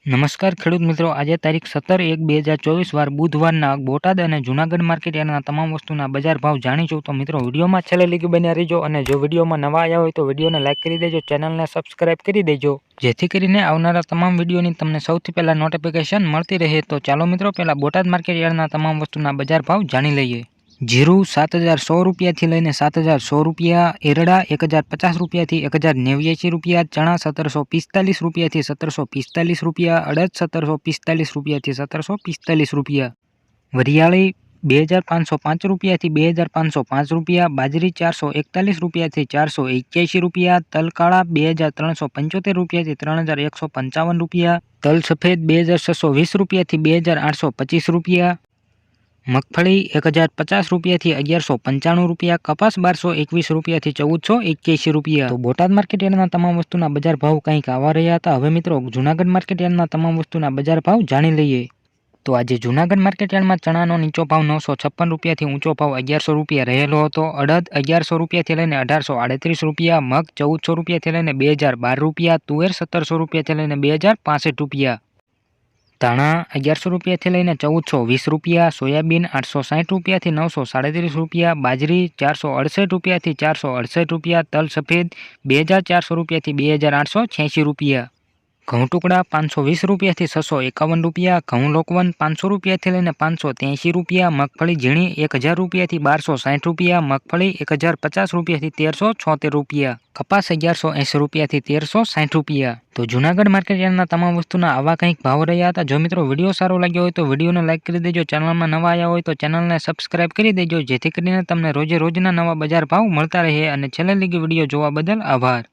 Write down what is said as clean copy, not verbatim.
નમસ્કાર ખેડૂત મિત્રો, આજે તારીખ 17/1/2024 વાર બુધવારના બોટાદ અને જૂનાગઢ માર્કેટ યાર્ડના તમામ વસ્તુના બજાર ભાવ જાણીશું. તો મિત્રો વિડીયોમાં છેલ્લે લગી બન્યા રહેજો અને જો વિડીયોમાં નવા આવ્યા હોય તો વિડીયોને લાઇક કરી દેજો, ચેનલને સબસ્ક્રાઇબ કરી દેજો, જેથી કરીને આવનારા તમામ વિડીયોની તમને સૌથી પહેલા નોટિફિકેશન મળતી રહે. તો ચાલો મિત્રો પહેલા બોટાદ માર્કેટ યાર્ડના તમામ વસ્તુના બજાર ભાવ જાણી લઈએ. જીરું 7,100 રૂપિયાથી લઈને 7,100 રૂપિયા, એરડા 1,050 રૂપિયાથી 1,089 રૂપિયા, ચણા 1,745 રૂપિયાથી 1,745 રૂપિયા, અડદ 1,745 રૂપિયાથી 1,745 રૂપિયા, વરિયાળી 2,505 રૂપિયાથી 2,505 રૂપિયા, બાજરી 441 રૂપિયાથી 481 રૂપિયા, તલ કાળા 2,375 રૂપિયાથી 3,155 રૂપિયા, તલ સફેદ 2,620 રૂપિયાથી 2,825 રૂપિયા, મગફળી 1,050 રૂપિયાથી 1,195 રૂપિયા, કપાસ 1,221 રૂપિયાથી 1,481 રૂપિયા. તો બોટાદ માર્કેટ યાર્ડના તમામ વસ્તુના બજાર ભાવ કંઈક આવા રહ્યા હતા. હવે મિત્રો જૂનાગઢ માર્કેટ યાર્ડના તમામ વસ્તુના બજાર ભાવ જાણી લઈએ. તો આજે જૂનાગઢ માર્કેટ યાર્ડમાં ચણાનો નીચો ભાવ 956 રૂપિયાથી ઊંચો ભાવ 1,100 રૂપિયા રહેલો હતો. અડદ 1,100 રૂપિયાથી લઈને 1,838 રૂપિયા, મગ 1,400 રૂપિયાથી લઈને 2,012 રૂપિયા, તુવેર 1,700 રૂપિયાથી લઈને 2,065 રૂપિયા, ધાણા 1,100 રૂપિયાથી લઈને 1,420 રૂપિયા, સોયાબીન 860 રૂપિયાથી 937 રૂપિયા, બાજરી 468 રૂપિયાથી 468 રૂપિયા, તલ સફેદ 2,400 રૂપિયાથી 2,886 રૂપિયા, ઘઉં ટુકડા 520 રૂપિયાથી 651 રૂપિયા, ઘઉં લોકવન 500 રૂપિયાથી લઈને 583 રૂપિયા, મગફળી ઝીણી 1,000 રૂપિયાથી 1,260 રૂપિયા, મગફળી 1,050 રૂપિયાથી 1,376 રૂપિયા, કપાસ 1,180 રૂપિયાથી 1,360 રૂપિયા. તો જૂનાગઢ માર્કેટ યાર્ડના તમામ વસ્તુના આવા કંઈક ભાવ રહ્યા હતા. જો મિત્રો વિડીયો સારો લાગ્યો હોય તો વિડીયોને લાઇક કરી દેજો, ચેનલમાં નવા આવ્યા હોય તો ચેનલને સબસ્ક્રાઇબ કરી દેજો, જેથી કરીને તમને રોજે રોજના નવા બજાર ભાવ મળતા રહે. અને છેલ્લે લગી વિડીયો જોવા બદલ આભાર.